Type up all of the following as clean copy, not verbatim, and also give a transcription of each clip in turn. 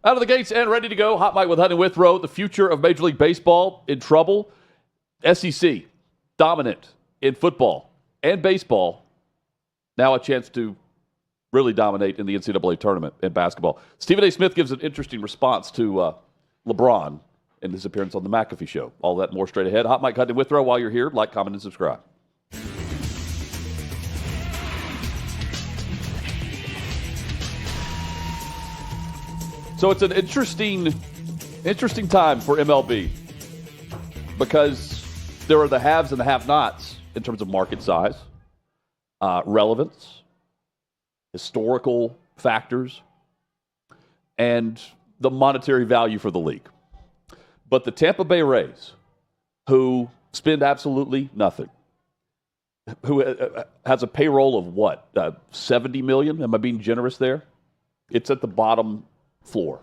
Out of the gates and ready to go. Hot Mike with Honey Withrow. The future of Major League Baseball in trouble. SEC, dominant in football and baseball. Now a chance to really dominate in the NCAA tournament in basketball. Stephen A. Smith gives an interesting response to LeBron in his appearance on the McAfee Show. All that more straight ahead. Hot Mike Honey Withrow. While you're here, like, comment, and subscribe. So it's an interesting time for MLB because there are the haves and the have-nots in terms of market size, relevance, historical factors, and the monetary value for the league. But the Tampa Bay Rays, who spend absolutely nothing, who has a payroll of what, 70 million? Am I being generous there? It's at the bottom floor.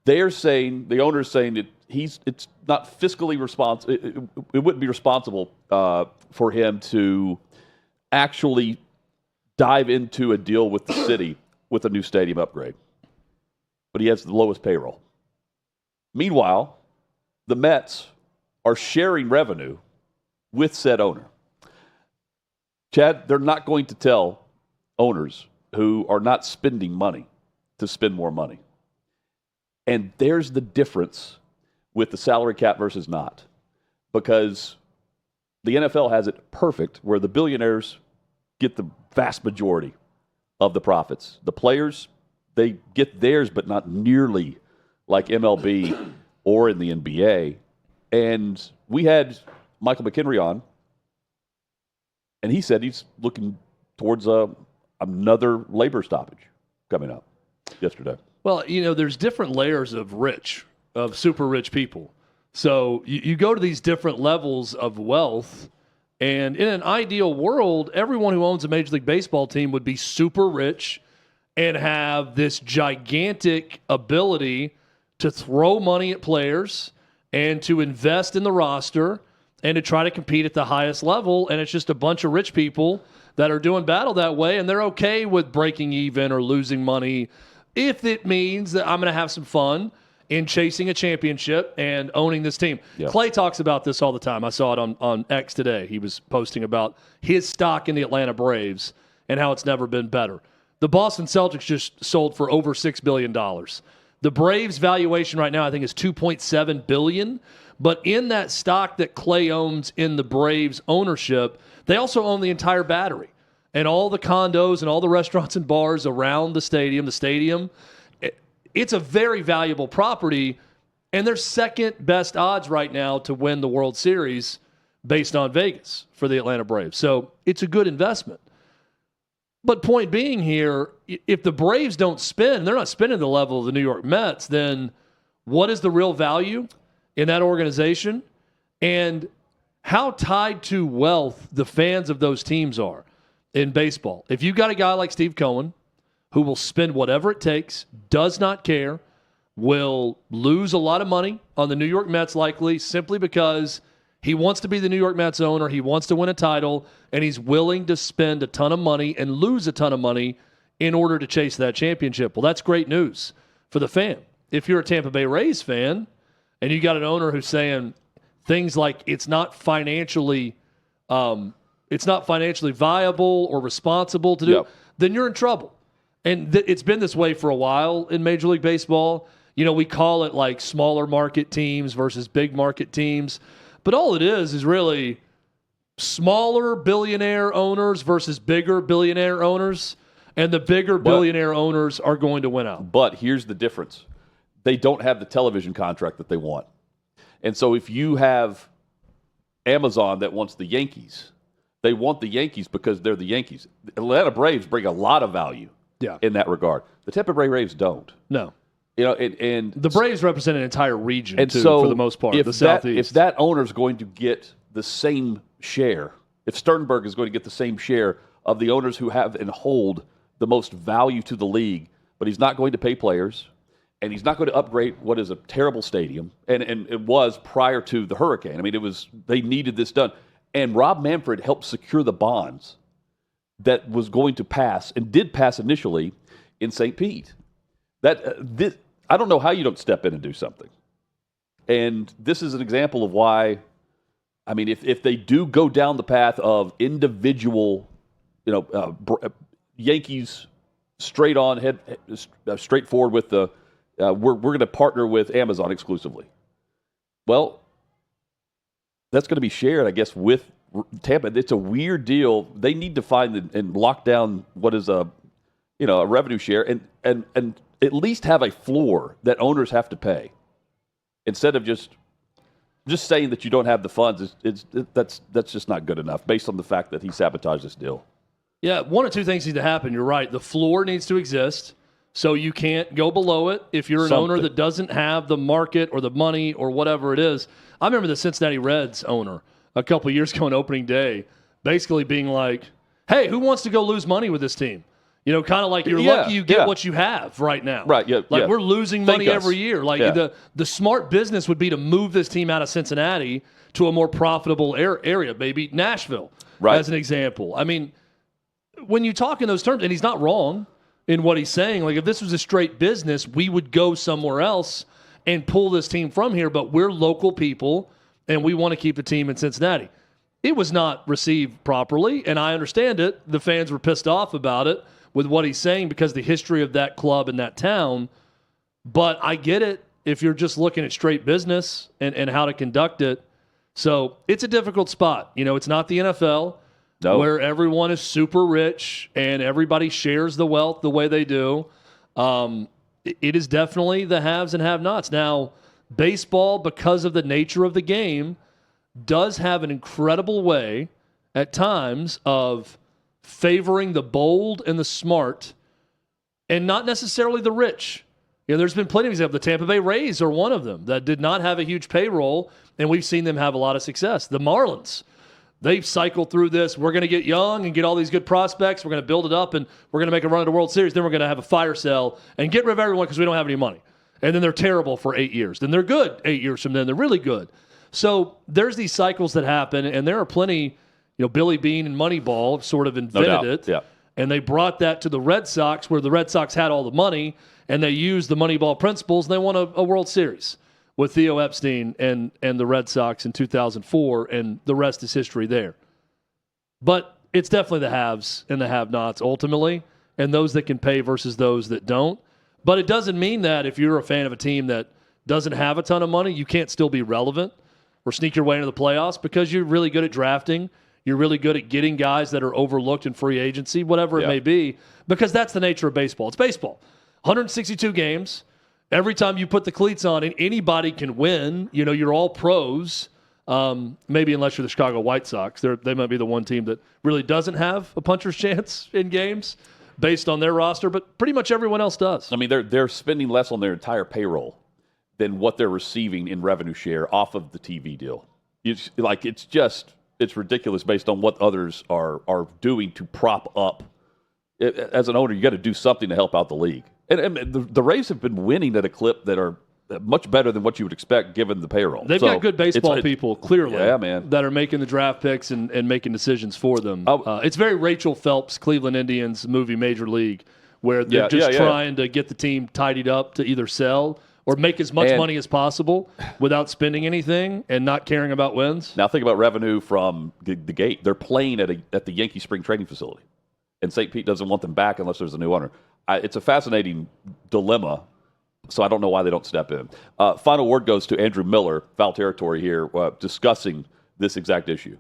They're saying, the owner's saying that it's not fiscally responsible. It wouldn't be responsible for him to actually dive into a deal with the city with a new stadium upgrade. But he has the lowest payroll. Meanwhile, the Mets are sharing revenue with said owner. Chad, they're not going to tell owners who are not spending money to spend more money. And there's the difference with the salary cap versus not. Because the NFL has it perfect where the billionaires get the vast majority of the profits. The players, they get theirs, but not nearly like MLB or in the NBA. And we had Michael McHenry on, and he said he's looking towards another labor stoppage coming up yesterday. Well, there's different layers of super rich people. So you go to these different levels of wealth, and in an ideal world, everyone who owns a Major League Baseball team would be super rich and have this gigantic ability to throw money at players and to invest in the roster and to try to compete at the highest level. And it's just a bunch of rich people that are doing battle that way, and they're okay with breaking even or losing money if it means that I'm going to have some fun in chasing a championship and owning this team. Yep. Clay talks about this all the time. I saw it on X today. He was posting about his stock in the Atlanta Braves and how it's never been better. The Boston Celtics just sold for over $6 billion. The Braves valuation right now, I think, is $2.7 billion. But in that stock that Clay owns in the Braves ownership, they also own the entire Battery and all the condos and all the restaurants and bars around the stadium. The stadium, it's a very valuable property, and they're second best odds right now to win the World Series based on Vegas for the Atlanta Braves. So it's a good investment. But point being here, if the Braves don't spend, they're not spending the level of the New York Mets, then what is the real value in that organization? And how tied to wealth the fans of those teams are in baseball. If you've got a guy like Steve Cohen who will spend whatever it takes, does not care, will lose a lot of money on the New York Mets likely simply because he wants to be the New York Mets owner, he wants to win a title, and he's willing to spend a ton of money and lose a ton of money in order to chase that championship. Well, that's great news for the fan. If you're a Tampa Bay Rays fan and you got an owner who's saying things like it's not financially viable or responsible to do, then you're in trouble. And it's been this way for a while in Major League Baseball. We call it like smaller market teams versus big market teams. But all it is really smaller billionaire owners versus bigger billionaire owners. And the bigger billionaire owners are going to win out. But here's the difference. They don't have the television contract that they want. And so if you have Amazon that wants the Yankees, they want the Yankees because they're the Yankees. The Atlanta Braves bring a lot of value in that regard. The Tampa Bay Rays don't. No. And the Braves represent an entire region, and too, so for the most part, the Southeast. If that owner's going to get the same share, if Sternberg is going to get the same share of the owners who have and hold the most value to the league, but he's not going to pay players, and he's not going to upgrade what is a terrible stadium, and it was prior to the hurricane. I mean, they needed this done. And Rob Manfred helped secure the bonds that was going to pass, and did pass initially, in St. Pete. I don't know how you don't step in and do something. And this is an example of why, I mean, if they do go down the path of individual, Yankees straightforward with the, we're going to partner with Amazon exclusively. Well, that's going to be shared, I guess, with Tampa. It's a weird deal. They need to find and lock down what is a revenue share and at least have a floor that owners have to pay, instead of just saying that you don't have the funds. That's just not good enough based on the fact that he sabotaged this deal. Yeah, one or two things need to happen. You're right. The floor needs to exist, so you can't go below it if you're an owner that doesn't have the market or the money or whatever it is. I remember the Cincinnati Reds owner a couple of years ago on opening day basically being like, hey, who wants to go lose money with this team? Kind of like you're lucky you get what you have right now. Right, yeah. Like we're losing money every year. Like the smart business would be to move this team out of Cincinnati to a more profitable area, maybe Nashville, as an example. I mean, when you talk in those terms, and he's not wrong in what he's saying, like if this was a straight business, we would go somewhere else and pull this team from here, but we're local people, and we want to keep the team in Cincinnati. It was not received properly, and I understand it. The fans were pissed off about it with what he's saying because of the history of that club and that town. But I get it if you're just looking at straight business and how to conduct it. So it's a difficult spot. It's not the NFL where everyone is super rich and everybody shares the wealth the way they do. It is definitely the haves and have-nots. Now, baseball, because of the nature of the game, does have an incredible way at times of favoring the bold and the smart and not necessarily the rich. There's been plenty of examples. The Tampa Bay Rays are one of them that did not have a huge payroll, and we've seen them have a lot of success. The Marlins, they've cycled through this. We're going to get young and get all these good prospects. We're going to build it up, and we're going to make a run at the World Series. Then we're going to have a fire sale and get rid of everyone because we don't have any money. And then they're terrible for 8 years. Then they're good 8 years from then. They're really good. So there's these cycles that happen, and there are plenty. Billy Beane and Moneyball sort of invented it. Yeah. And they brought that to the Red Sox, where the Red Sox had all the money, and they used the Moneyball principles, and they won a World Series with Theo Epstein and the Red Sox in 2004, and the rest is history there. But it's definitely the haves and the have-nots ultimately, and those that can pay versus those that don't. But it doesn't mean that if you're a fan of a team that doesn't have a ton of money, you can't still be relevant or sneak your way into the playoffs because you're really good at drafting. You're really good at getting guys that are overlooked in free agency, whatever it may be, because that's the nature of baseball. It's baseball. 162 games. Every time you put the cleats on, and anybody can win. You're all pros. Maybe unless you're the Chicago White Sox. They might be the one team that really doesn't have a puncher's chance in games based on their roster, but pretty much everyone else does. I mean, they're spending less on their entire payroll than what they're receiving in revenue share off of the TV deal. It's ridiculous based on what others are doing to prop up. As an owner, you got to do something to help out the league. And the Rays have been winning at a clip that are much better than what you would expect given the payroll. They've got good baseball people, clearly, man, that are making the draft picks and making decisions for them. It's very Rachel Phelps, Cleveland Indians movie Major League, where they're trying to get the team tidied up to either sell or make as much money as possible without spending anything and not caring about wins. Now think about revenue from the gate. They're playing at the Yankee spring training facility, and St. Pete doesn't want them back unless there's a new owner. It's a fascinating dilemma, so I don't know why they don't step in. Final word goes to Andrew Miller, foul territory here, discussing this exact issue.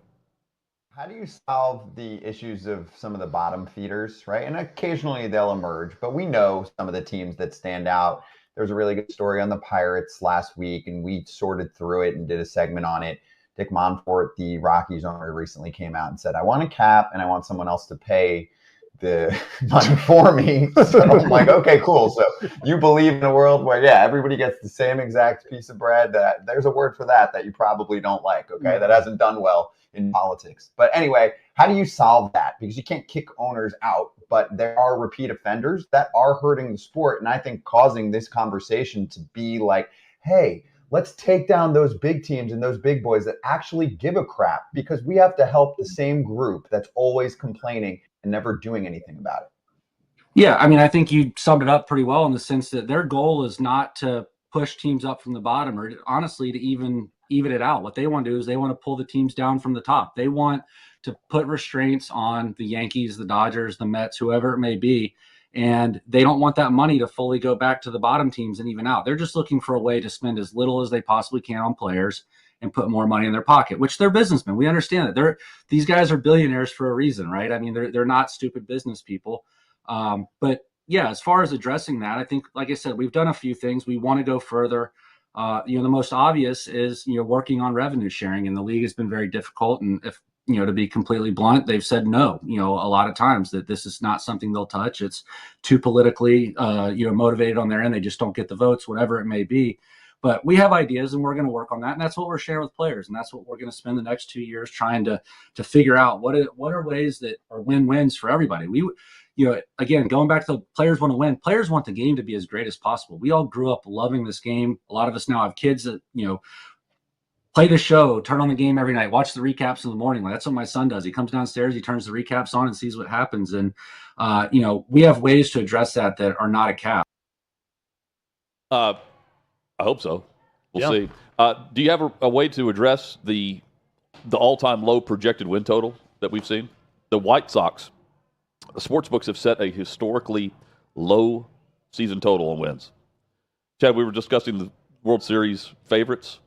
How do you solve the issues of some of the bottom feeders, right? And occasionally they'll emerge, but we know some of the teams that stand out. There's a really good story on the Pirates last week, and we sorted through it and did a segment on it. Dick Monfort, the Rockies owner, recently came out and said, I want a cap and I want someone else to pay the money for me. So I'm like, okay, cool. So you believe in a world where, everybody gets the same exact piece of bread. That there's a word for that you probably don't like, okay? That hasn't done well in politics. But anyway, how do you solve that? Because you can't kick owners out, but there are repeat offenders that are hurting the sport. And I think causing this conversation to be like, hey, let's take down those big teams and those big boys that actually give a crap, because we have to help the same group that's always complaining and never doing anything about it. Yeah, I mean, I think you summed it up pretty well in the sense that their goal is not to push teams up from the bottom or honestly to even it out. What they want to do is they want to pull the teams down from the top. They want to put restraints on the Yankees, the Dodgers, the Mets, whoever it may be. And they don't want that money to fully go back to the bottom teams and even out. They're just looking for a way to spend as little as they possibly can on players and put more money in their pocket, which they're businessmen. We understand that these guys are billionaires for a reason, right? I mean, they're not stupid business people. But yeah, as far as addressing that, I think, like I said, we've done a few things. We want to go further. The most obvious is, working on revenue sharing, and the league has been very difficult. And if, to be completely blunt, they've said no, a lot of times that this is not something they'll touch. It's too politically, motivated on their end. They just don't get the votes, whatever it may be. But we have ideas and we're going to work on that. And that's what we're sharing with players. And that's what we're going to spend the next 2 years trying to figure out what are ways that are win-wins for everybody. Again, going back to players want to win. Players want the game to be as great as possible. We all grew up loving this game. A lot of us now have kids that, play the show, turn on the game every night, watch the recaps in the morning. That's what my son does. He comes downstairs, he turns the recaps on and sees what happens. And, we have ways to address that are not a cap. I hope so. We'll see. Do you have a way to address the all-time low projected win total that we've seen? The White Sox, the sports books have set a historically low season total on wins. Chad, we were discussing the World Series favorites.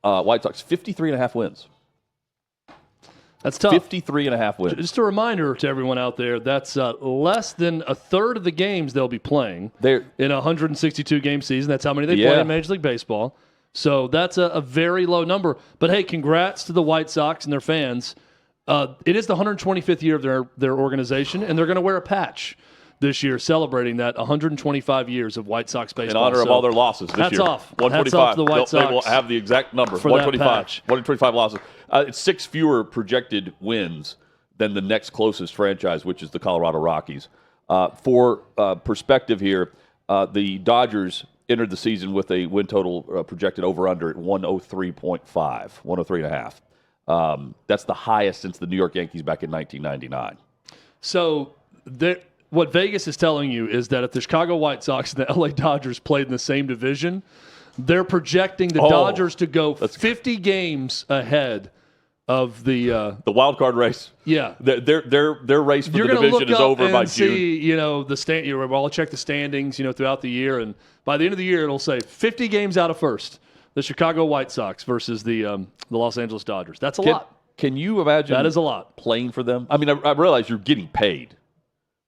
White Sox, 53.5 wins. That's tough. 53.5 wins. Just a reminder to everyone out there, that's less than a third of the games they'll be playing in a 162-game season. That's how many they play in Major League Baseball. So that's a very low number. But, hey, congrats to the White Sox and their fans. It is the 125th year of their organization, and they're going to wear a patch this year celebrating that 125 years of White Sox baseball. In honor of all their losses this hats year. Off. 125. Hats off to the White Sox. They will have the exact number, for 125. 125 losses. It's 6 fewer projected wins than the next closest franchise, which is the Colorado Rockies. For perspective here, the Dodgers entered the season with a win total projected over-under at 103.5, 103.5. That's the highest since the New York Yankees back in 1999. So what Vegas is telling you is that if the Chicago White Sox and the LA Dodgers played in the same division, they're projecting the Dodgers to go 50 games ahead of the wild card race. Yeah, their race for the division is over by June. I'll check the standings, throughout the year, and by the end of the year, it'll say 50 games out of first. The Chicago White Sox versus the Los Angeles Dodgers. That's a lot. Can you imagine? That is a lot. Playing for them. I mean, I realize you're getting paid,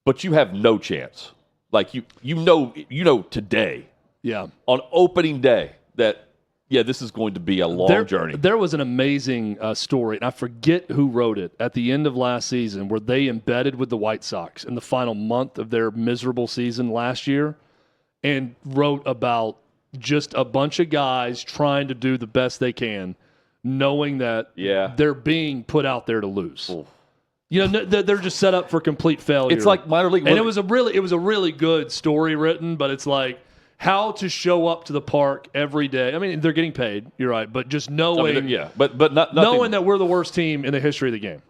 but you have no chance. Like you know today. Yeah. On opening day that, this is going to be a long journey. There was an amazing story, and I forget who wrote it, at the end of last season where they embedded with the White Sox in the final month of their miserable season last year and wrote about just a bunch of guys trying to do the best they can, knowing that they're being put out there to lose. Oof. They're just set up for complete failure. It's like minor league. And it was a really good story written, but it's like, how to show up to the park every day. I mean, they're getting paid. You're right, but just knowing, but not knowing that we're the worst team in the history of the game.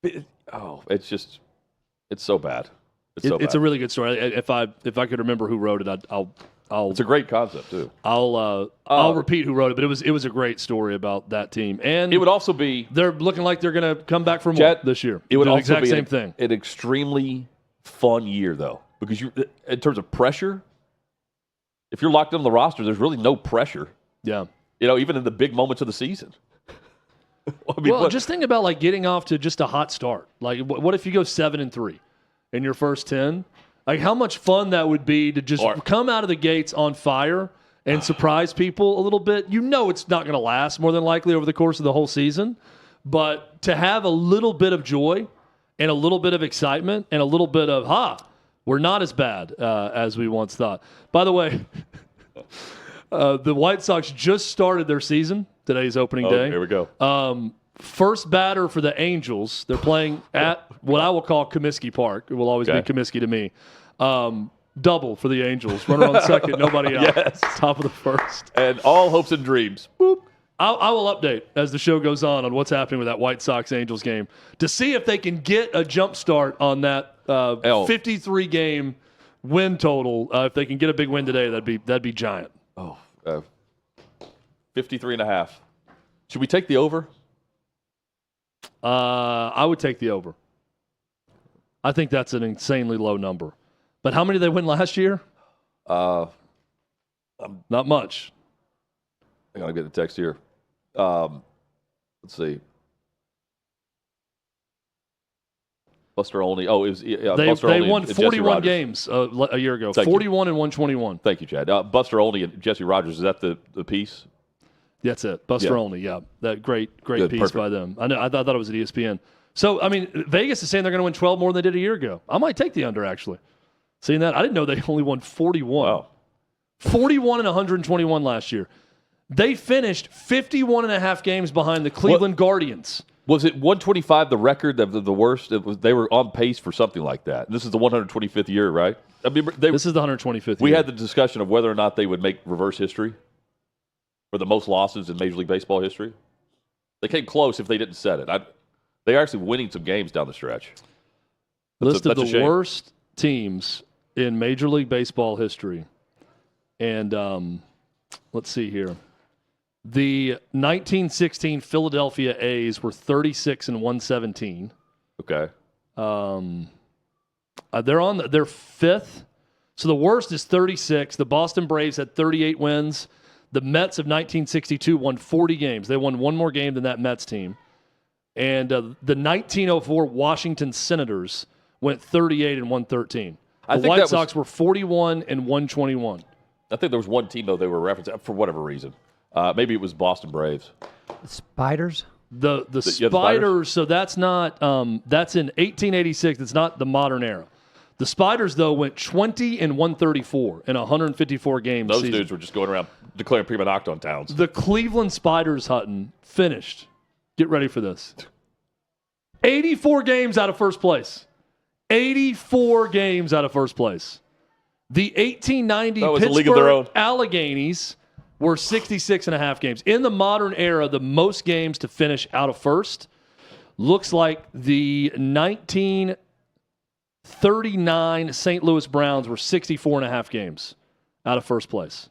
It's so bad. It's a really good story. If I could remember who wrote it, I'll. It's a great concept too. I'll repeat who wrote it, but it was a great story about that team. And it would also be they're looking like they're going to come back for more this year. It would also exact be same thing. An extremely fun year though, because you, in terms of pressure. If you're locked on the roster, there's really no pressure. Yeah. Even in the big moments of the season. Just think about like getting off to just a hot start. Like, what if you go 7-3 in your first 10? Like, how much fun that would be to just come out of the gates on fire and surprise people a little bit. It's not going to last more than likely over the course of the whole season, but to have a little bit of joy and a little bit of excitement and a little bit of we're not as bad as we once thought. By the way, the White Sox just started their season. Today's opening day. Here we go. First batter for the Angels. They're playing at what I will call Comiskey Park. It will always be Comiskey to me. Double for the Angels. Runner on second, nobody out. Yes. Top of the first. And all hopes and dreams. Boop. I will update as the show goes on what's happening with that White Sox-Angels game to see if they can get a jump start on that 53 game win total. If they can get a big win today, that'd be giant. 53.5. Should we take the over? I would take the over. I think that's an insanely low number. But how many did they win last year? Not much. I gotta get the text here. Let's see. Buster Olney. Oh, it was Buster They Olney won and 41 Jesse games a year ago. Thank 41 and 121. Thank you, Chad. Buster Olney and Jesse Rogers. Is that the piece? That's it. Buster Olney. Yeah, that great Good, piece perfect. by them. I know. I thought it was at ESPN. So I mean, Vegas is saying they're going to win 12 more than they did a year ago. I might take the under actually. Seeing that, I didn't know they only won 41. Wow. 41 and 121 last year. They finished 51 and a half games behind the Cleveland Guardians. Was it 125 the record of the worst? They were on pace for something like that. This is the 125th year, right? I mean, This is the 125th year. we had the discussion of whether or not they would make reverse history for the most losses in Major League Baseball history. They came close if they didn't set it. They're actually winning some games down the stretch. List of that's a the shame. worst teams in Major League Baseball history. And let's see here. The 1916 Philadelphia A's were 36 and 117. Okay. They're fifth. So the worst is 36. The Boston Braves had 38 wins. The Mets of 1962 won 40 games. They won one more game than that Mets team. And the 1904 Washington Senators went 38 and 113. The White Sox were 41 and 121. I think there was one team, though, they were referencing for whatever reason. Maybe it was Boston Braves. Spiders? The Spiders, so that's not that's in 1886. It's not the modern era. The Spiders, though, went 20 and 134 in 154 games. Those dudes were just going around declaring prima nocta on towns. The Cleveland Spiders, Hutton, finished. Get ready for this. 84 games out of first place. 84 games out of first place. The 1890 Pittsburgh Alleghenies were 66 and a half games. In the modern era, the most games to finish out of first looks like the 1939 St. Louis Browns were 64 and a half games out of first place.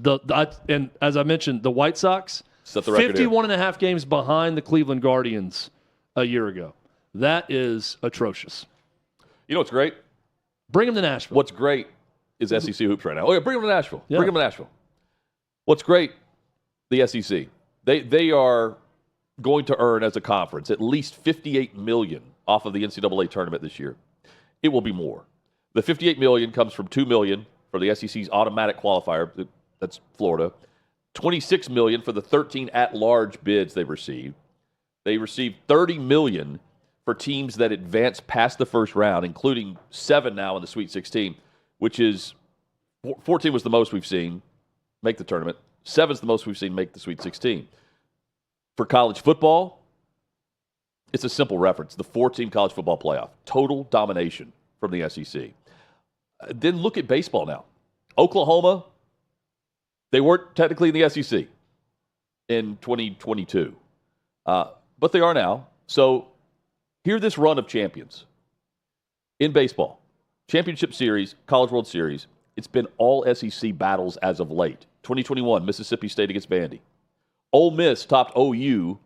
And as I mentioned, the White Sox, 51 and a half games behind the Cleveland Guardians a year ago. That is atrocious. You know what's great? Bring them to Nashville. What's great is SEC hoops right now. Oh, yeah, bring them to Nashville. Yeah. Bring them to Nashville. What's great, the SEC, they are going to earn as a conference at least $58 million off of the NCAA tournament this year. It will be more. The $58 million comes from $2 million for the SEC's automatic qualifier. That's Florida. $26 million for the 13 at-large bids they've received. They received $30 million for teams that advance past the first round, including 7 now in the Sweet 16, which is 14 was the most we've seen make the tournament. 7 is the most we've seen make the Sweet 16. For college football, it's a simple reference. The 4-team college football playoff. Total domination from the SEC. Then look at baseball now. Oklahoma, they weren't technically in the SEC in 2022. But they are now. So hear this run of champions in baseball. Championship Series, College World Series, it's been all SEC battles as of late. 2021, Mississippi State against Vandy. Ole Miss topped OU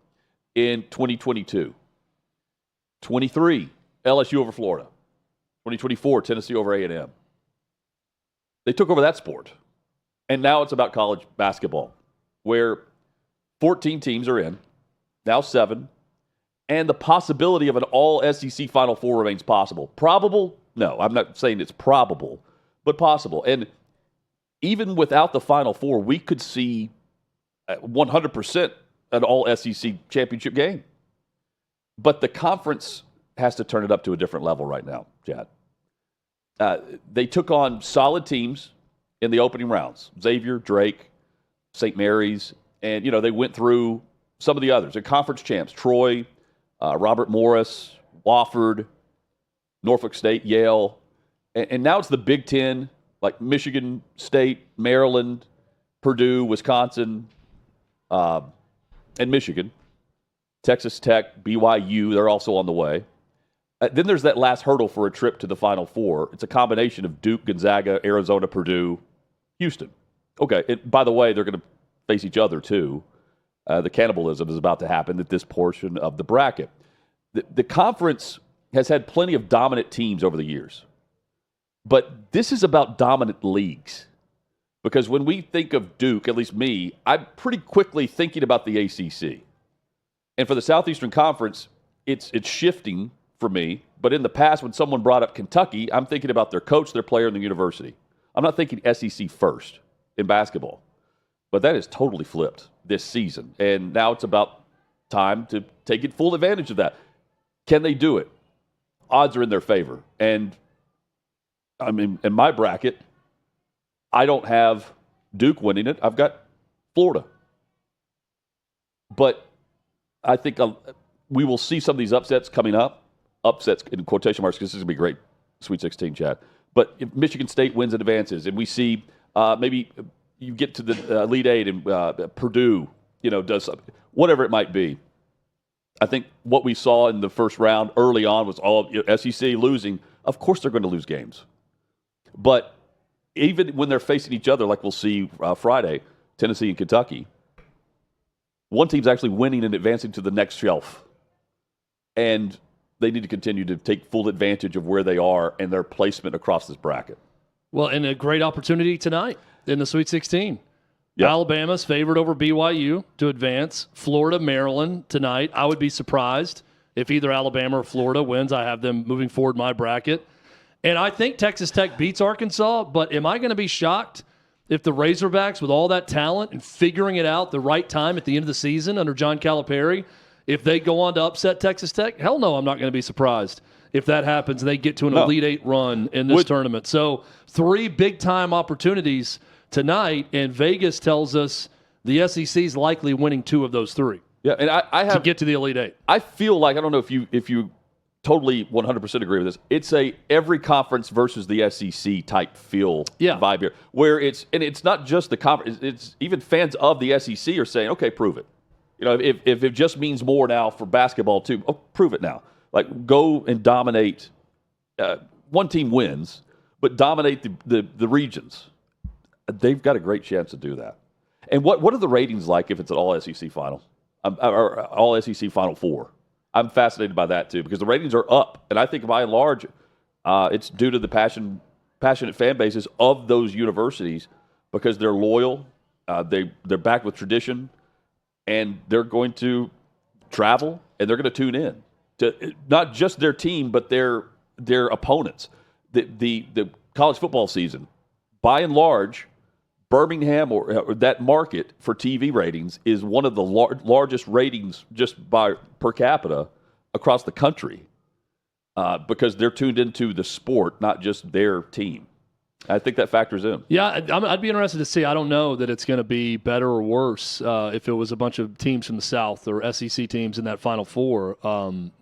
in 2022. 23, LSU over Florida. 2024, Tennessee over A&M. They took over that sport. And now it's about college basketball, where 14 teams are in, now 7, and the possibility of an all-SEC Final Four remains possible. Probable? No, I'm not saying it's probable, but possible. And even without the Final Four, we could see 100% an all-SEC championship game. But the conference has to turn it up to a different level right now, Chad. They took on solid teams in the opening rounds. Xavier, Drake, St. Mary's, and, they went through some of the others. The conference champs, Troy, Robert Morris, Wofford, Norfolk State, Yale. And now it's the Big Ten, like Michigan State, Maryland, Purdue, Wisconsin, and Michigan. Texas Tech, BYU, they're also on the way. Then there's that last hurdle for a trip to the Final Four. It's a combination of Duke, Gonzaga, Arizona, Purdue, Houston. Okay, by the way, they're going to face each other too. The cannibalism is about to happen at this portion of the bracket. The conference has had plenty of dominant teams over the years. But this is about dominant leagues. Because when we think of Duke, at least me, I'm pretty quickly thinking about the ACC. And for the Southeastern Conference, it's shifting for me. But in the past, when someone brought up Kentucky, I'm thinking about their coach, their player, and the university. I'm not thinking SEC first in basketball. But that is totally flipped this season. And now it's about time to take full advantage of that. Can they do it? Odds are in their favor. And I mean, in my bracket, I don't have Duke winning it. I've got Florida. But I think we will see some of these upsets coming up. Upsets in quotation marks, because this is going to be great Sweet 16, Chad. But if Michigan State wins and advances, and we see maybe you get to the Elite Eight and Purdue, does something, whatever it might be. I think what we saw in the first round early on was all SEC losing. Of course they're going to lose games. But even when they're facing each other, like we'll see Friday, Tennessee and Kentucky, one team's actually winning and advancing to the next shelf. And they need to continue to take full advantage of where they are and their placement across this bracket. Well, and a great opportunity tonight in the Sweet 16. Yep. Alabama's favored over BYU to advance. Florida, Maryland tonight. I would be surprised if either Alabama or Florida wins. I have them moving forward in my bracket. And I think Texas Tech beats Arkansas, but am I going to be shocked if the Razorbacks, with all that talent and figuring it out the right time at the end of the season under John Calipari, if they go on to upset Texas Tech? Hell no, I'm not going to be surprised if that happens and they get to an Elite Eight run in this tournament. So 3 big-time opportunities tonight, and Vegas tells us the SEC is likely winning 2 of those 3. Yeah, and I have to get to the Elite Eight. I feel like, I don't know if you totally 100% agree with this. It's a every conference versus the SEC type vibe here, where it's not just the conference. It's even fans of the SEC are saying, okay, prove it. If it just means more now for basketball too, prove it now. Like, go and dominate. One team wins, but dominate the regions. They've got a great chance to do that. And what are the ratings like if it's an all SEC final, or all SEC Final Four? I'm fascinated by that too, because the ratings are up, and I think by and large, it's due to the passionate fan bases of those universities, because they're loyal, they're back with tradition, and they're going to travel and they're going to tune in to not just their team but their opponents. The college football season, by and large, Birmingham or that market for TV ratings is one of the largest ratings just by per capita across the country, because they're tuned into the sport, not just their team. I think that factors in. Yeah, I'd be interested to see. I don't know that it's going to be better or worse if it was a bunch of teams from the South or SEC teams in that Final Four.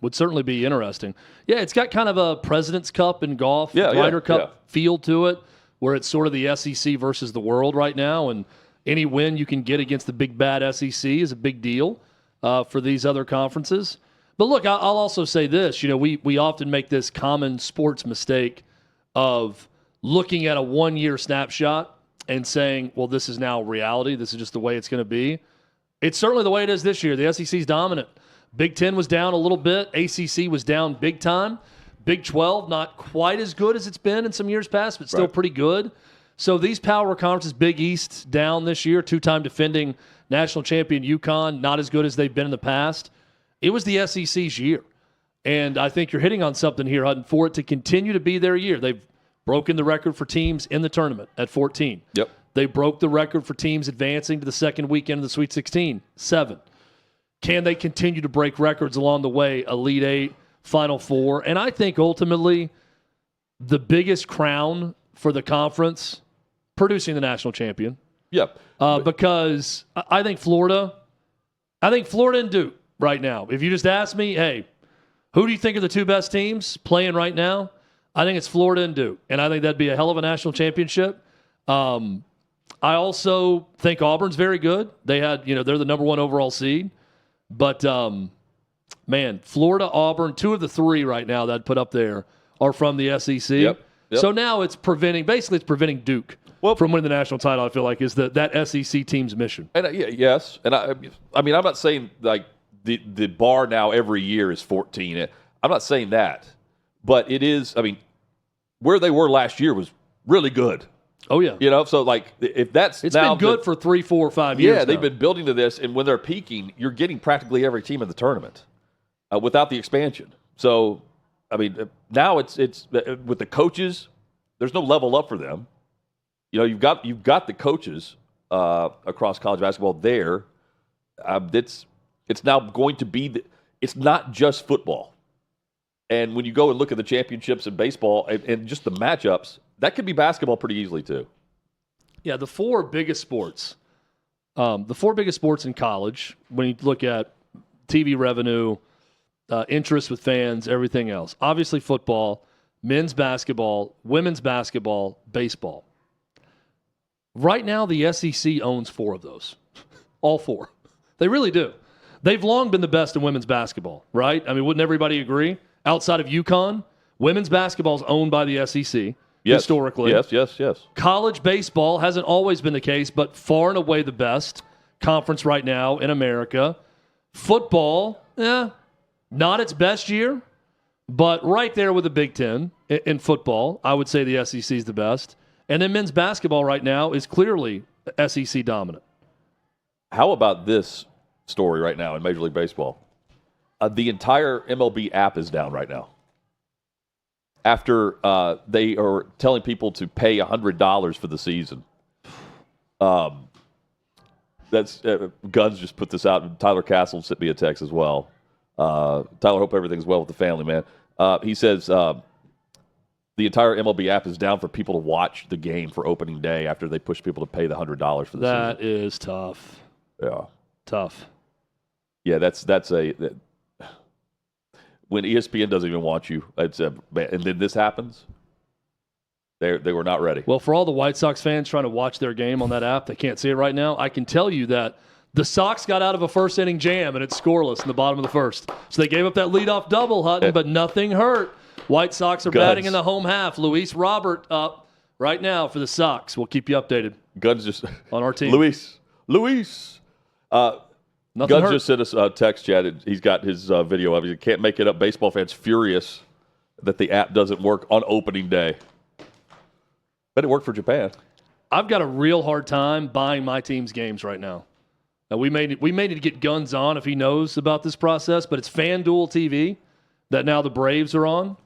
Would certainly be interesting. Yeah, it's got kind of a President's Cup in golf, Ryder Cup feel to it, where it's sort of the SEC versus the world right now, and any win you can get against the big bad SEC is a big deal for these other conferences. But look, I'll also say this. We often make this common sports mistake of looking at a one-year snapshot and saying, well, this is now reality. This is just the way it's going to be. It's certainly the way it is this year. The SEC's dominant. Big Ten was down a little bit. ACC was down big time. Big 12, not quite as good as it's been in some years past, but still pretty good. So these power conferences, Big East down this year, 2-time defending national champion UConn, not as good as they've been in the past. It was the SEC's year. And I think you're hitting on something here, Hutton, for it to continue to be their year. They've broken the record for teams in the tournament at 14. Yep. They broke the record for teams advancing to the second weekend of the Sweet 16, 7. Can they continue to break records along the way? Elite Eight, Final Four. And I think ultimately the biggest crown for the conference, producing the national champion. Yep. Because I think Florida and Duke right now, if you just ask me, hey, who do you think are the 2 best teams playing right now? I think it's Florida and Duke, and I think that'd be a hell of a national championship. I also think Auburn's very good. They had, they're the number 1 overall seed, but Man, Florida, Auburn, 2 of the 3 right now that I'd put up there are from the SEC. Yep. So now it's preventing Duke from winning the national title, I feel like, is that SEC team's mission. And yes. And I mean, I'm not saying like the bar now every year is 14. I'm not saying that. But it is, I mean, where they were last year was really good. Oh, yeah. So like if that's it's now been good for 3, 4, 5 years. Yeah, they've been building to this, and when they're peaking, you're getting practically every team in the tournament without the expansion. So, I mean, now it's with the coaches. There's no level up for them. You've got the coaches across college basketball there. It's now going to be it's not just football. And when you go and look at the championships in baseball and just the matchups, that could be basketball pretty easily too. Yeah, the 4 biggest sports. The 4 biggest sports in college, when you look at TV revenue, interest with fans, everything else. Obviously football, men's basketball, women's basketball, baseball. Right now, the SEC owns 4 of those. All 4. They really do. They've long been the best in women's basketball, right? I mean, wouldn't everybody agree? Outside of UConn, women's basketball is owned by the SEC historically. Yes. College baseball hasn't always been the case, but far and away the best conference right now in America. Football, not its best year, but right there with the Big Ten in football. I would say the SEC is the best. And then men's basketball right now is clearly SEC dominant. How about this story right now in Major League Baseball? The entire MLB app is down right now. After they are telling people to pay $100 for the season. That's Guns just put this out. Tyler Castle sent me a text as well. Tyler, hope everything's well with the family, man. He says the entire MLB app is down for people to watch the game for opening day after they push people to pay the $100 for the season. That is tough. Yeah. Tough. Yeah, when ESPN doesn't even want you, and then this happens, they were not ready. Well, for all the White Sox fans trying to watch their game on that app, they can't see it right now. I can tell you that the Sox got out of a first-inning jam, and it's scoreless in the bottom of the first. So they gave up that leadoff double, Hutton, but nothing hurt. White Sox are batting in the home half. Luis Robert up right now for the Sox. We'll keep you updated. Guns just on our team. Luis. Nothing Guns hurt. just sent us a text chat. He's got his video of it. He can't make it up. Baseball fans furious that the app doesn't work on opening day. But it worked for Japan. I've got a real hard time buying my team's games right now. Now we may need to get Guns on if he knows about this process, but it's FanDuel TV that now the Braves are on.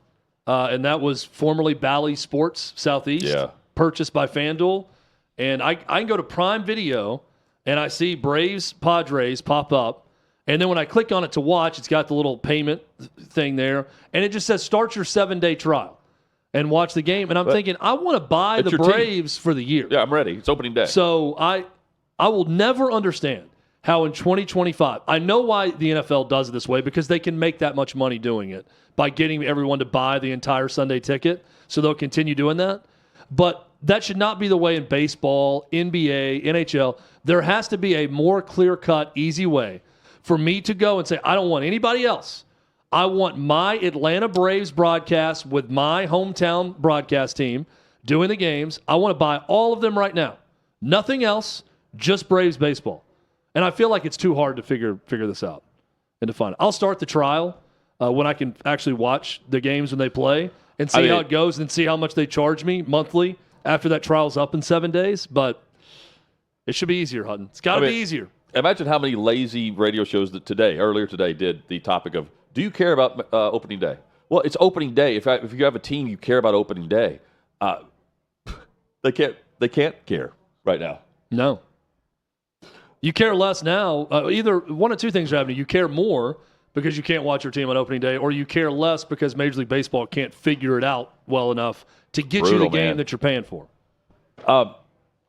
And that was formerly Bally Sports Southeast, purchased by FanDuel. And I can go to Prime Video, and I see Braves Padres pop up. And then when I click on it to watch, it's got the little payment thing there. And it just says, start your 7-day trial and watch the game. And I'm thinking, I want to buy the Braves for the year. Yeah, I'm ready. It's opening day. So I will never understand how in 2025, I know why the NFL does it this way, because they can make that much money doing it by getting everyone to buy the entire Sunday ticket. So they'll continue doing that. But that should not be the way in baseball, NBA, NHL. There has to be a more clear-cut, easy way for me to go and say, I don't want anybody else. I want my Atlanta Braves broadcast with my hometown broadcast team doing the games. I want to buy all of them right now. Nothing else, just Braves baseball. And I feel like it's too hard to figure this out and to find it. I'll start the trial when I can actually watch the games when they play and see how it goes and see how much they charge me monthly after that trial's up in 7 days. But it should be easier, Hutton. It's got to be easier. Imagine how many lazy radio shows that earlier today, did the topic of, do you care about opening day? Well, it's opening day. If you have a team you care about opening day, they can't care right now. No. You care less now. Either one of two things are happening. You care more because you can't watch your team on opening day, or you care less because Major League Baseball can't figure it out well enough to get you the game that you're paying for.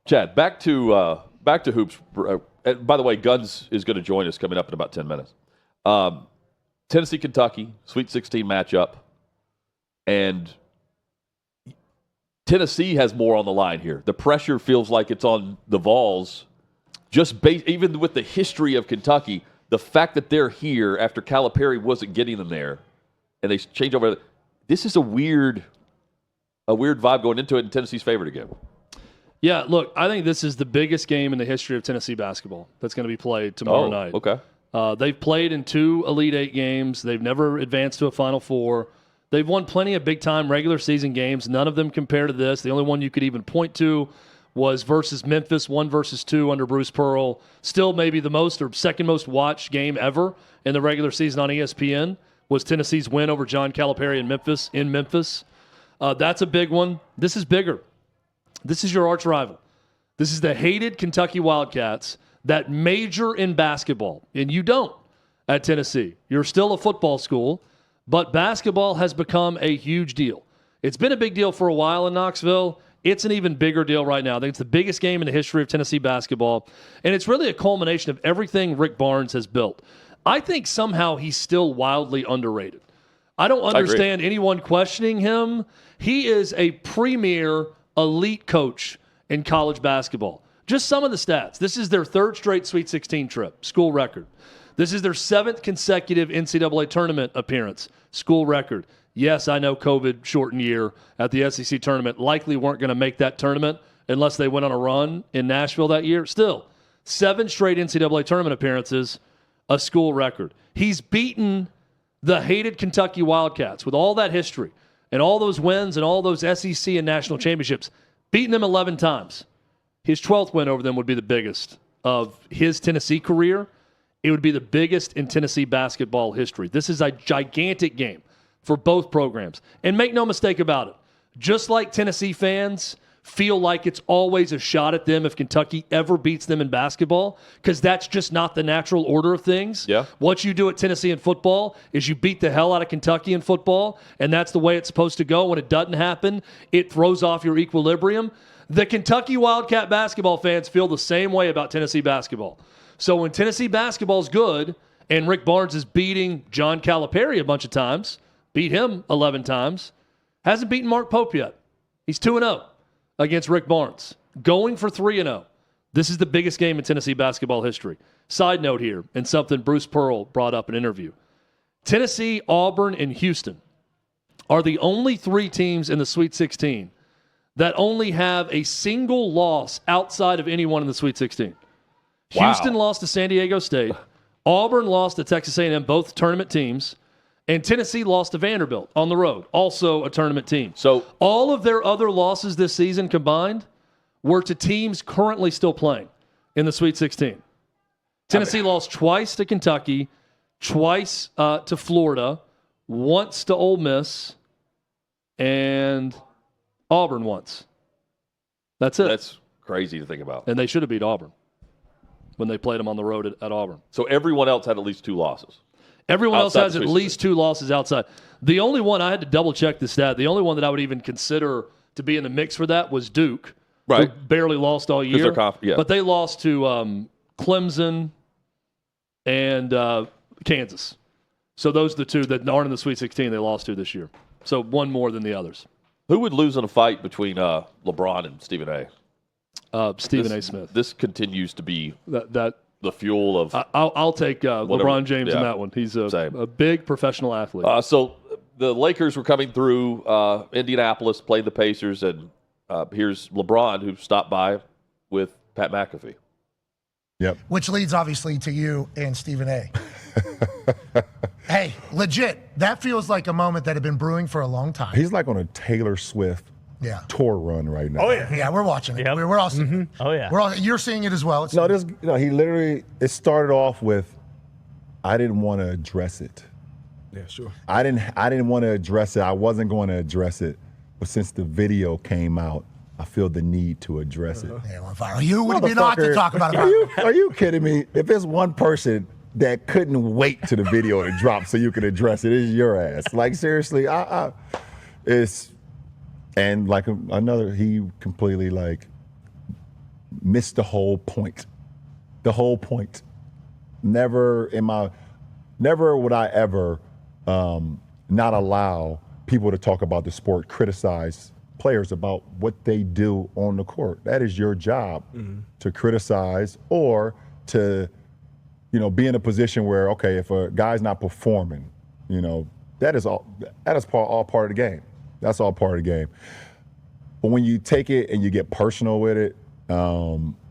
Chad, back to hoops. By the way, Guns is going to join us coming up in about 10 minutes. Tennessee, Kentucky, Sweet 16 matchup. And Tennessee has more on the line here. The pressure feels like it's on the Vols. Even with the history of Kentucky, the fact that they're here after Calipari wasn't getting them there, and they change over. This is a weird vibe going into it, and Tennessee's favored again. Yeah, look, I think this is the biggest game in the history of Tennessee basketball that's going to be played tomorrow night. Okay. They've played in 2 Elite Eight games. They've never advanced to a Final Four. They've won plenty of big-time regular season games. None of them compare to this. The only one you could even point to was versus Memphis, 1 versus 2 under Bruce Pearl. Still maybe the most or second most watched game ever in the regular season on ESPN was Tennessee's win over John Calipari in Memphis. That's a big one. This is bigger. This is your arch rival. This is the hated Kentucky Wildcats that major in basketball, and you don't at Tennessee. You're still a football school, but basketball has become a huge deal. It's been a big deal for a while in Knoxville. It's an even bigger deal right now. I think it's the biggest game in the history of Tennessee basketball, and it's really a culmination of everything Rick Barnes has built. I think somehow he's still wildly underrated. I don't understand anyone questioning him. He is a premier elite coach in college basketball. Just some of the stats. This is their 3rd straight Sweet 16 trip, school record. This is their 7th consecutive NCAA tournament appearance, school record. Yes, I know COVID shortened year at the SEC tournament. Likely weren't going to make that tournament unless they went on a run in Nashville that year. Still, 7 straight NCAA tournament appearances, a school record. He's beaten the hated Kentucky Wildcats with all that history and all those wins and all those SEC and national championships, beaten them 11 times. His 12th win over them would be the biggest of his Tennessee career. It would be the biggest in Tennessee basketball history. This is a gigantic game for both programs. And make no mistake about it, just like Tennessee fans feel like it's always a shot at them if Kentucky ever beats them in basketball, because that's just not the natural order of things. Yeah. What you do at Tennessee in football is you beat the hell out of Kentucky in football, and that's the way it's supposed to go. When it doesn't happen, it throws off your equilibrium. The Kentucky Wildcat basketball fans feel the same way about Tennessee basketball. So when Tennessee basketball is good and Rick Barnes is beating John Calipari a bunch of times, beat him 11 times, hasn't beaten Mark Pope yet. He's 2-0 against Rick Barnes, going for 3-0. This is the biggest game in Tennessee basketball history. Side note here, and something Bruce Pearl brought up in an interview. Tennessee, Auburn, and Houston are the only 3 teams in the Sweet 16 that only have a single loss outside of anyone in the Sweet 16. Wow. Houston lost to San Diego State. Auburn lost to Texas A&M, both tournament teams. And Tennessee lost to Vanderbilt on the road, also a tournament team. So all of their other losses this season combined were to teams currently still playing in the Sweet 16. Tennessee lost twice to Kentucky, twice to Florida, once to Ole Miss, and Auburn once. That's it. That's crazy to think about. And they should have beat Auburn when they played them on the road at Auburn. So everyone else had at least 2 losses. Everyone else Outside has the at Sweet least 2 losses outside. The only one, I had to double-check the stat, the only one that I would even consider to be in the mix for that was Duke, Right. who barely lost all year. Yeah. But they lost to Clemson and Kansas. So those are the 2 that aren't in the Sweet 16 they lost to this year. So one more than the others. Who would lose in a fight between LeBron and Stephen A? Stephen A. Smith. This continues to be That the fuel of. I'll take LeBron James in that one. He's a big professional athlete. So the Lakers were coming through Indianapolis, played the Pacers, and here's LeBron, who stopped by with Pat McAfee. Yep. Which leads obviously to you and Stephen A. Hey, legit, that feels like a moment that had been brewing for a long time. He's like on a Taylor Swift tour run right now. Oh yeah, yeah, we're watching it. Yep. We're all seeing it. Oh yeah. We're all, you're seeing it as well. It's, He literally, it started off with, I didn't want to address it. Yeah, sure. I didn't want to address it. I wasn't going to address it. But since the video came out, I feel the need to address it. Yeah, on fire. You would be not to talk about it. Are you kidding me? If there's one person that couldn't wait to the video to drop so you could address it, it's your ass. Like seriously, it's, and like another, he completely like missed the whole point. The whole point. Never would I ever not allow people to talk about the sport, criticize players about what they do on the court. That is your job, to criticize or to be in a position where, okay, if a guy's not performing, that is all part of the game. That's all part of the game. But when you take it and you get personal with it,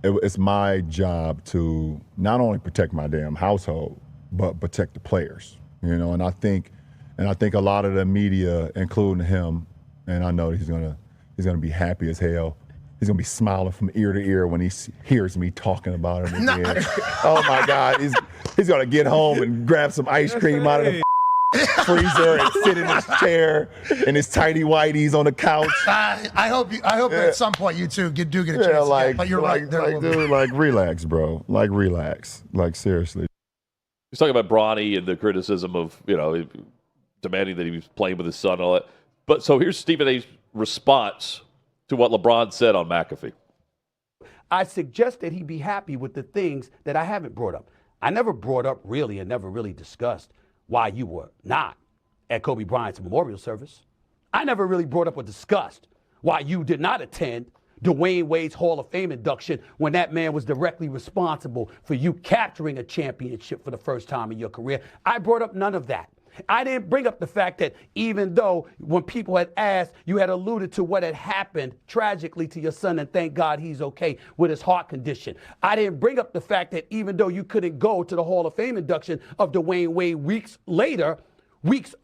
it's my job to not only protect my damn household, but protect the players. And I think a lot of the media, including him, and I know he's gonna be happy as hell. He's gonna be smiling from ear to ear when he hears me talking about him again. Oh my God, he's gonna get home and grab some ice cream out of the freezer and sit in his chair in his tighty whities on the couch. I hope at some point you two do get a chance. But you're right. Dude, relax, bro. Relax. Seriously. He's talking about Bronny and the criticism of, demanding that he was playing with his son and all that. But so here's Stephen A's response to what LeBron said on McAfee. I suggest that he be happy with the things that I haven't brought up. I never brought up really and never really discussed why you were not at Kobe Bryant's memorial service. I never really brought up or discussed why you did not attend Dwayne Wade's Hall of Fame induction when that man was directly responsible for you capturing a championship for the first time in your career. I brought up none of that. I didn't bring up the fact that even though when people had asked, you had alluded to what had happened tragically to your son, and thank God he's okay with his heart condition. I didn't bring up the fact that even though you couldn't go to the Hall of Fame induction of Dwayne Wade weeks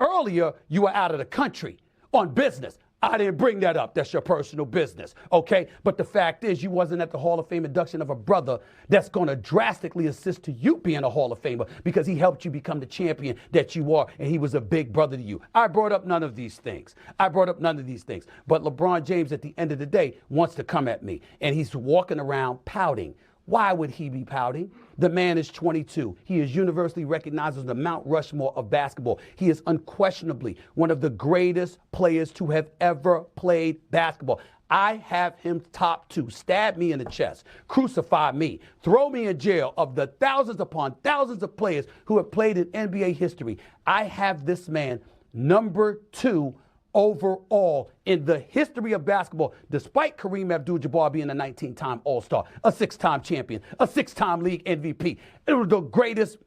earlier, you were out of the country on business. I didn't bring that up. That's your personal business, okay? But the fact is you wasn't at the Hall of Fame induction of a brother that's going to drastically assist to you being a Hall of Famer because he helped you become the champion that you are, and he was a big brother to you. I brought up none of these things. But LeBron James, at the end of the day, wants to come at me, and he's walking around pouting. Why would he be pouting? The man is 22. He is universally recognized as the Mount Rushmore of basketball. He is unquestionably one of the greatest players to have ever played basketball. I have him top 2. Stab me in the chest. Crucify me. Throw me in jail. Of the thousands upon thousands of players who have played in NBA history, I have this man number 2 overall in the history of basketball, despite Kareem Abdul-Jabbar being a 19-time All-Star, a 6-time champion, a 6-time league MVP. It was the greatest,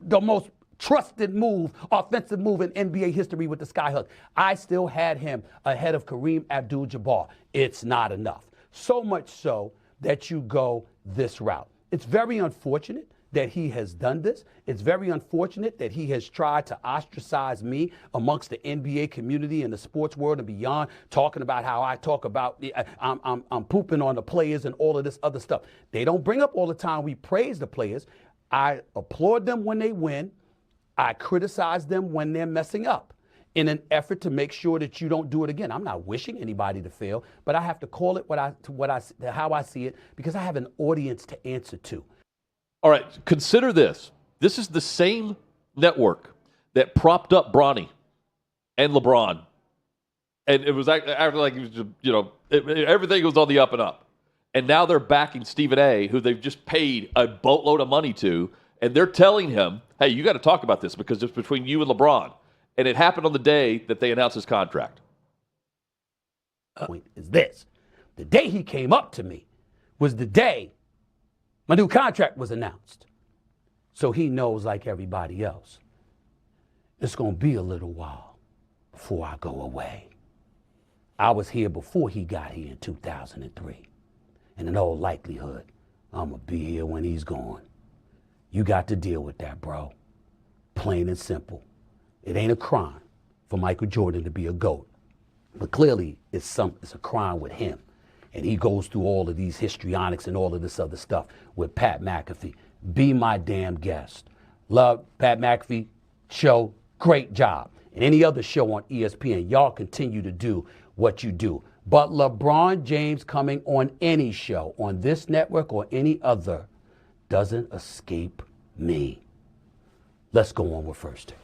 the most trusted move, offensive move in NBA history with the Skyhook. I still had him ahead of Kareem Abdul-Jabbar. It's not enough. So much so that you go this route. It's very unfortunate that he has done this. It's very unfortunate that he has tried to ostracize me amongst the NBA community and the sports world and beyond, talking about how I talk about I'm pooping on the players and all of this other stuff. They don't bring up all the time we praise the players. I applaud them when they win. I criticize them when they're messing up in an effort to make sure that you don't do it again. I'm not wishing anybody to fail, but I have to call it how I see it because I have an audience to answer to. All right, consider this. This is the same network that propped up Bronny and LeBron. And it was after like, everything was on the up and up. And now they're backing Stephen A., who they've just paid a boatload of money to, and they're telling him, hey, you got to talk about this because it's between you and LeBron. And it happened on the day that they announced his contract. Point is this. The day he came up to me was the day my new contract was announced. So he knows, like everybody else, it's going to be a little while before I go away. I was here before he got here in 2003. And in all likelihood, I'm going to be here when he's gone. You got to deal with that, bro. Plain and simple. It ain't a crime for Michael Jordan to be a GOAT. But clearly, it's a crime with him. And he goes through all of these histrionics and all of this other stuff with Pat McAfee. Be my damn guest. Love Pat McAfee show. Great job. And any other show on ESPN, y'all continue to do what you do. But LeBron James coming on any show on this network or any other doesn't escape me. Let's go on with First Take.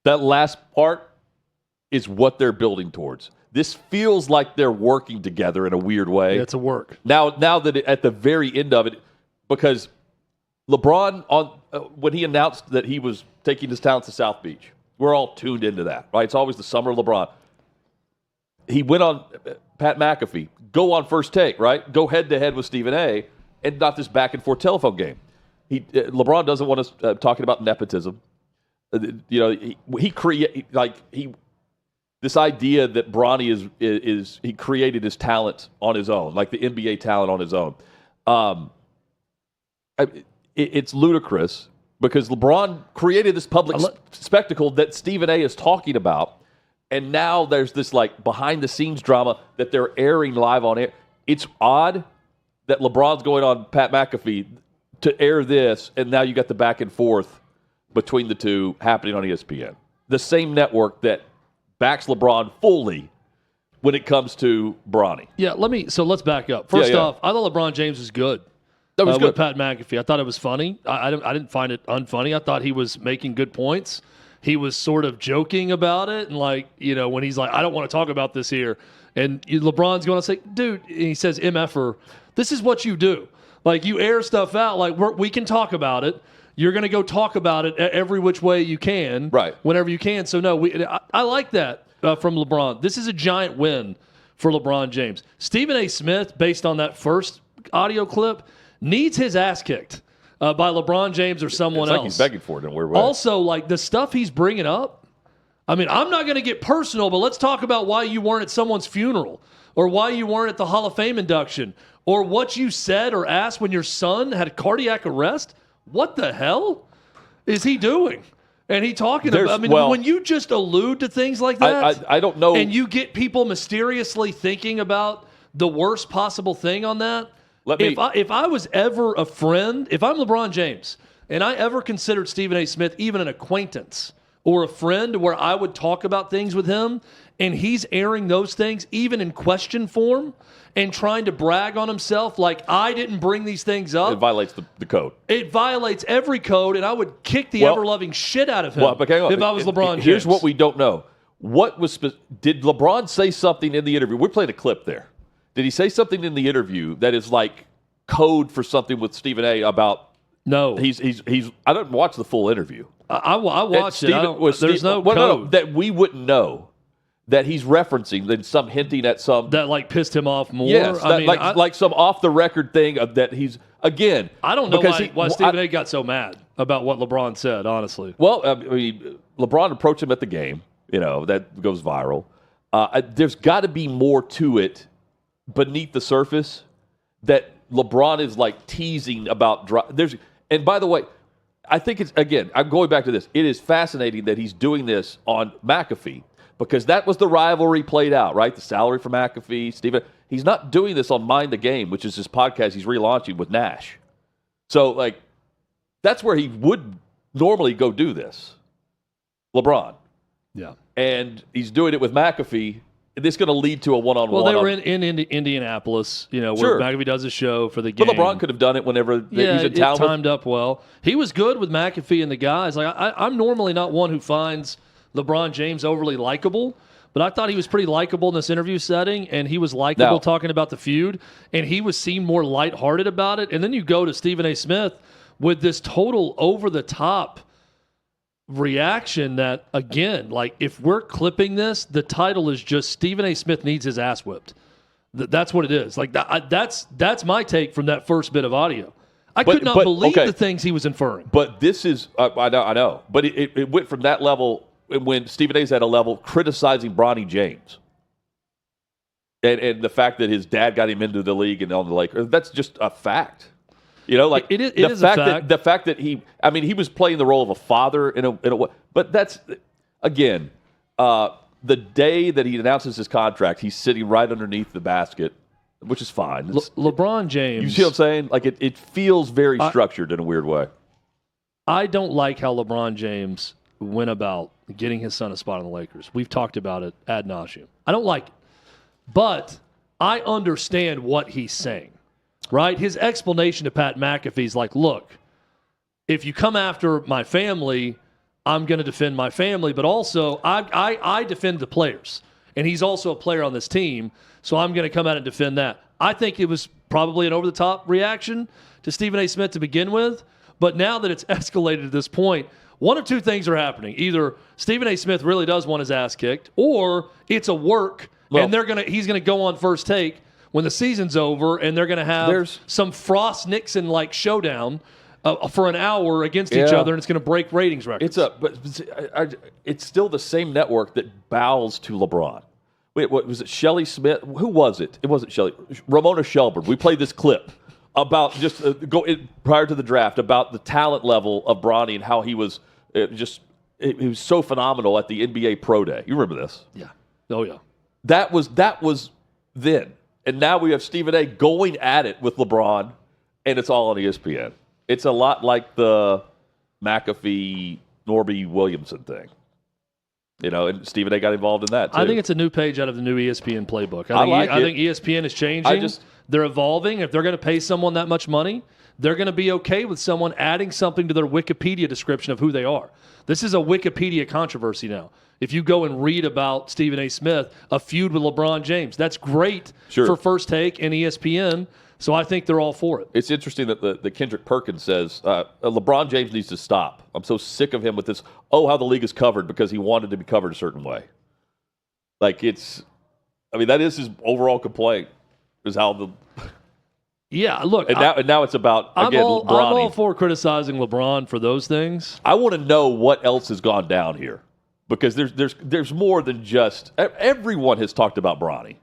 That last part is what they're building towards. This feels like they're working together in a weird way. Yeah, it's a work. Now that at the very end of it, because LeBron, when he announced that he was taking his talents to South Beach, we're all tuned into that, right? It's always the summer of LeBron. He went on Pat McAfee, go on First Take, right? Go head-to-head with Stephen A., and not this back-and-forth telephone game. LeBron doesn't want us talking about nepotism. He this idea that Bronny is he created his talent on his own, like the NBA talent on his own. It's ludicrous because LeBron created this public spectacle that Stephen A is talking about, and now there's this like behind the scenes drama that they're airing live on air. It's odd that LeBron's going on Pat McAfee to air this, and now you got the back and forth between the two happening on ESPN, the same network that backs LeBron fully when it comes to Bronny. Yeah, let's back up. First off, I thought LeBron James was good. That was good. With Pat McAfee. I thought it was funny. I didn't find it unfunny. I thought he was making good points. He was sort of joking about it, and when he's like, I don't want to talk about this here, and LeBron's going to say, dude, and he says, MFer, this is what you do. Like, you air stuff out. Like, we can talk about it. You're going to go talk about it every which way you can, right? Whenever you can. So no, I like that from LeBron. This is a giant win for LeBron James. Stephen A. Smith, based on that first audio clip, needs his ass kicked by LeBron James or someone else. He's begging for it in a weird way. Also, like the stuff he's bringing up. I mean, I'm not going to get personal, but let's talk about why you weren't at someone's funeral, or why you weren't at the Hall of Fame induction, or what you said or asked when your son had a cardiac arrest. What the hell is he doing? And he talking about, I mean, when you just allude to things like that, I don't know. And you get people mysteriously thinking about the worst possible thing on that. If I was ever a friend, if I'm LeBron James, and I ever considered Stephen A. Smith even an acquaintance or a friend where I would talk about things with him, and he's airing those things even in question form and trying to brag on himself like, I didn't bring these things up. It violates the code. It violates every code, and I would kick the ever-loving shit out of him if I was LeBron James. Here's what we don't know. Did LeBron say something in the interview? We're playing a clip there. Did he say something in the interview that is like code for something with Stephen A. about? No. He's I didn't watch the full interview. I watched it. There's no code. No, that we wouldn't know. That he's referencing, then some hinting at some that like pissed him off more. Yes, like some off the record thing of that he's again. I don't know why Stephen A. got so mad about what LeBron said. Honestly, well, LeBron approached him at the game. That goes viral. There's got to be more to it beneath the surface that LeBron is like teasing about. And by the way, I think it's again. I'm going back to this. It is fascinating that he's doing this on McAfee. Because that was the rivalry played out, right? The salary for McAfee, Stephen. He's not doing this on Mind the Game, which is his podcast he's relaunching with Nash. So, that's where he would normally go do this. LeBron. Yeah. And he's doing it with McAfee. This is going to lead to a one-on-one. Well, they were in Indianapolis, where McAfee does a show for the game. But LeBron could have done it whenever he's in town. It timed up well. He was good with McAfee and the guys. I'm normally not one who finds LeBron James overly likable, but I thought he was pretty likable in this interview setting, and he was likable talking about the feud, and he seemed more lighthearted about it. And then you go to Stephen A. Smith with this total over-the-top reaction that, again, if we're clipping this, the title is just Stephen A. Smith needs his ass whipped. That's what it is. That's my take from that first bit of audio. I could not believe the things he was inferring. But this is, I know. But it went from that level when Stephen A's at a level criticizing Bronny James. And the fact that his dad got him into the league and on the Lakers, that's just a fact. It is a fact. The fact that he was playing the role of a father in a way. But that's, again, the day that he announces his contract, he's sitting right underneath the basket, which is fine. LeBron James. You see what I'm saying? It feels very structured in a weird way. I don't like how LeBron James went about getting his son a spot on the Lakers. We've talked about it ad nauseum. I don't like it. But I understand what he's saying, right? His explanation to Pat McAfee is like, look, if you come after my family, I'm going to defend my family, but also I defend the players. And he's also a player on this team, so I'm going to come out and defend that. I think it was probably an over-the-top reaction to Stephen A. Smith to begin with, but now that it's escalated to this point, one of two things are happening. Either Stephen A. Smith really does want his ass kicked, or it's a work, and he's gonna go on First Take when the season's over, and they're gonna have some Frost Nixon like showdown for an hour against each other, and it's going to break ratings records. It's still the same network that bows to LeBron. Wait, what was it? Shelley Smith? Who was it? It wasn't Shelley. Ramona Shelburne. We played this clip about just prior to the draft about the talent level of Bronny and how he was he was so phenomenal at the NBA Pro Day. You remember this? Yeah. Oh yeah. That was then, and now we have Stephen A. going at it with LeBron, and it's all on ESPN. It's a lot like the McAfee Norby Williamson thing. And Stephen A. got involved in that, too. I think it's a new page out of the new ESPN playbook. I think ESPN is changing. They're evolving. If they're going to pay someone that much money, they're going to be okay with someone adding something to their Wikipedia description of who they are. This is a Wikipedia controversy now. If you go and read about Stephen A. Smith, a feud with LeBron James, that's great for First Take and ESPN. So I think they're all for it. It's interesting that the Kendrick Perkins says LeBron James needs to stop. I'm so sick of him with this. Oh, how the league is covered because he wanted to be covered a certain way. That is his overall complaint. Is how the look. And now it's about I'm again. I'm all for criticizing LeBron for those things. I want to know what else has gone down here because there's more than just everyone has talked about Bronny.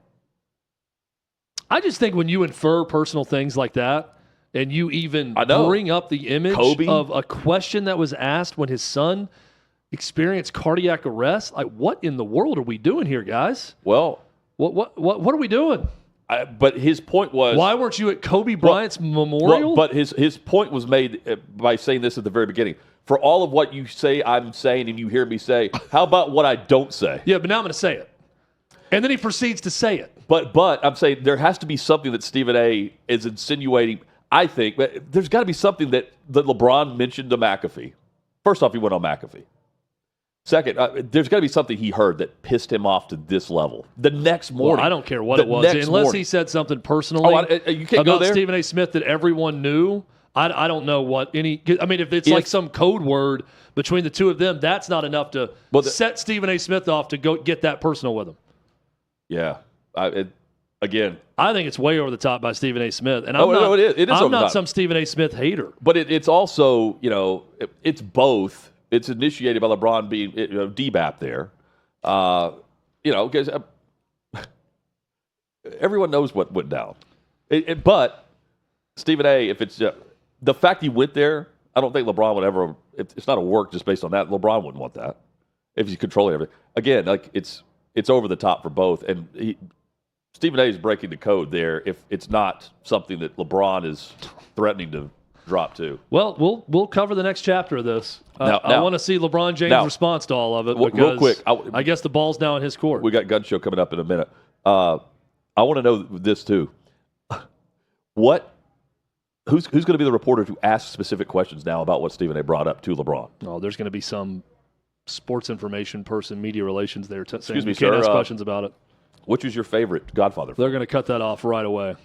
I just think when you infer personal things like that and you even bring up the image of a question that was asked when his son experienced cardiac arrest, like what in the world are we doing here, guys? Well, what are we doing? But his point was, why weren't you at Kobe Bryant's memorial? But his point was made by saying this at the very beginning. For all of what you say, I'm saying, and you hear me say, how about what I don't say? Yeah, but now I'm going to say it. And then he proceeds to say it. But I'm saying there has to be something that Stephen A. is insinuating, I think. But there's got to be something that LeBron mentioned to McAfee. First off, he went on McAfee. Second, there's got to be something he heard that pissed him off to this level. The next morning. Well, I don't care what it was. Unless he said something personally you can't go about there? Stephen A. Smith that everyone knew. I don't know what any – I mean, if it's like some code word between the two of them, that's not enough to set Stephen A. Smith off to go get that personal with him. Yeah. Again, I think it's way over the top by Stephen A. Smith, and it is I'm not some Stephen A. Smith hater. But it's also, it's both. It's initiated by LeBron being DBAP there, because everyone knows what went down. But Stephen A., if it's the fact he went there, I don't think LeBron would ever. It's not a work just based on that. LeBron wouldn't want that if he's controlling everything. Again, it's over the top for both, and Stephen A. is breaking the code there if it's not something that LeBron is threatening to drop to. Well, we'll cover the next chapter of this. I want to see LeBron James' response to all of it. Because real quick, I guess the ball's now in his court. We got Gun Show coming up in a minute. I want to know this too. Who's going to be the reporter who asks specific questions now about what Stephen A. brought up to LeBron? Oh, there's going to be some sports information person, media relations there saying Excuse me, you can't sir, ask questions about it. Which is your favorite Godfather film? They're going to cut that off right away.